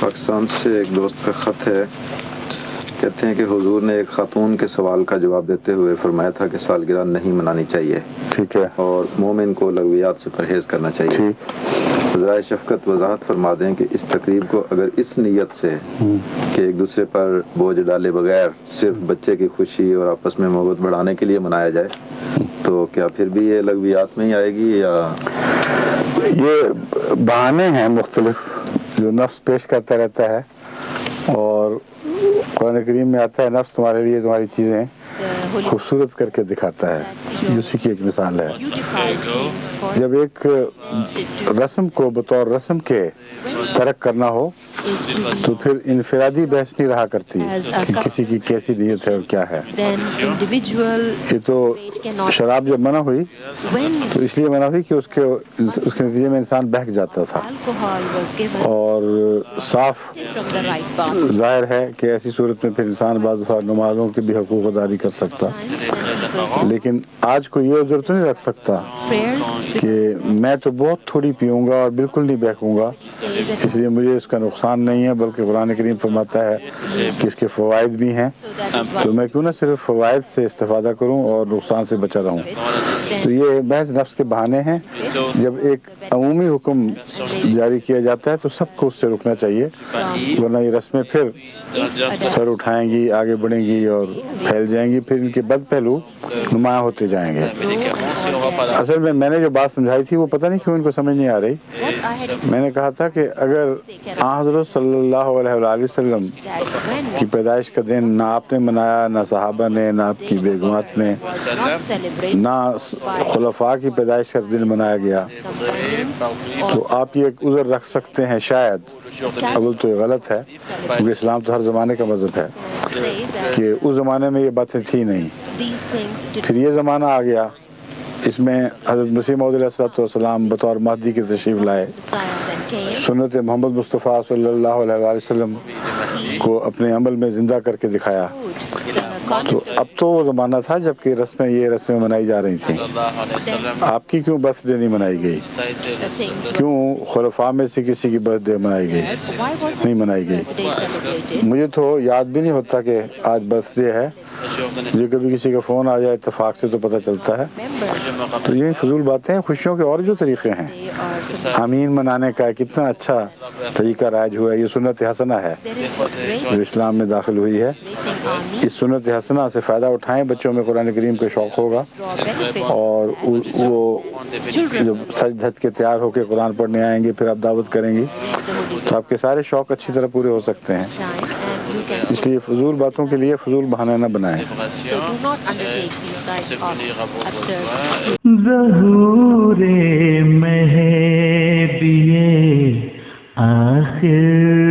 پاکستان سے ایک دوست کا خط ہے. کہتے ہیں کہ حضور نے ایک خاتون کے سوال کا جواب دیتے ہوئے فرمایا تھا کہ سالگرہ نہیں منانی چاہیے. ٹھیک ہے. اور مومن کو لغویات سے پرہیز کرنا چاہیے. ٹھیک. ذرائع شفقت وضاحت فرما دیں کہ اس تقریب کو اگر اس نیت سے کہ ایک دوسرے پر بوجھ ڈالے بغیر صرف بچے کی خوشی اور آپس میں محبت بڑھانے کے لیے منایا جائے تو کیا پھر بھی یہ لغویات میں ہی آئے گی یا یہ بہانے ہیں مختلف جو نفس پیش کرتا رہتا ہے؟ اور قرآن کریم میں آتا ہے نفس تمہارے لیے تمہاری چیزیں خوبصورت کر کے دکھاتا ہے. اسی کی ایک مثال ہے. جب ایک رسم کو بطور رسم کے ترک کرنا ہو تو پھر انفرادی بحث نہیں رہا کرتی کہ کسی کی کیسی نیت ہے اور کیا ہے. یہ تو شراب جب منع ہوئی تو اس لیے منع ہوئی کہ اس کے نتیجے میں انسان بہک جاتا تھا. اور صاف ظاہر ہے کہ ایسی صورت میں پھر انسان بعض دفعہ نمازوں کے بھی حقوق اداری کر سکتا. لیکن آج کو یہ عذر تو نہیں رکھ سکتا کہ میں تو بہت تھوڑی پیوں گا اور بالکل نہیں بہکوں گا اس لیے مجھے اس کا نقصان نہیں ہے، بلکہ قرآن کریم فرماتا ہے کہ اس کے فوائد بھی ہیں تو میں کیوں نہ صرف فوائد سے استفادہ کروں اور نقصان سے بچا رہوں. تو یہ محض نفس کے بہانے ہیں. جب ایک عمومی حکم جاری کیا جاتا ہے تو سب کو اس سے رکنا چاہیے، ورنہ یہ رسمیں پھر سر اٹھائیں گی، آگے بڑھیں گی اور پھیل جائیں گی، پھر ان کے بد پہلو نمایاں ہوتے جائیں گے. اصل میں نے جو بات سمجھائی تھی وہ پتہ نہیں کیوں ان کو سمجھ نہیں آ رہی. میں نے کہا تھا کہ اگر حضرت صلی اللہ علیہ وآلہ وسلم کی پیدائش کا دن نہ آپ نے منایا، نہ صحابہ نے، نہ آپ کی بیگمات نے، نہ خلفاء کی پیدائش کا دن منایا گیا تو آپ یہ ایک عذر رکھ سکتے ہیں شاید. اول تو یہ غلط ہے کیونکہ اسلام تو ہر زمانے کا مذہب ہے کہ اس زمانے میں یہ باتیں تھی نہیں. پھر یہ زمانہ آ گیا، اس میں حضرت مسیح موعود علیہ السلام بطور مہدی کے تشریف لائے، سنت محمد مصطفیٰ صلی اللہ علیہ وآلہ وسلم کو اپنے عمل میں زندہ کر کے دکھایا. تو اب تو وہ زمانہ تھا جب کہ یہ رسمیں منائی جا رہی تھیں. آپ کی کیوں برتھ ڈے نہیں منائی گئی؟ کیوں خلفاء میں سے کسی کی برتھ ڈے نہیں منائی گئی؟ مجھے تو یاد بھی نہیں ہوتا کہ آج برتھ ڈے ہے. مجھے کبھی کسی کا فون آ جائے اتفاق سے تو پتہ چلتا ہے. تو یہ فضول باتیں ہیں. خوشیوں کے اور جو طریقے ہیں، آمین منانے کا کتنا اچھا طریقہ رائج ہوا ہے. یہ سنت حسنہ ہے جو اسلام میں داخل ہوئی ہے. اس سنت حسنہ سے فائدہ اٹھائیں. بچوں میں قرآن کریم کا شوق ہوگا اور وہ جب سج دھج کے تیار ہو کے قرآن پڑھنے آئیں گے، پھر آپ دعوت کریں گی تو آپ کے سارے شوق اچھی طرح پورے ہو سکتے ہیں. اس لیے فضول باتوں کے لیے فضول بہانہ نہ بنائیں. ظہور مہدی آخر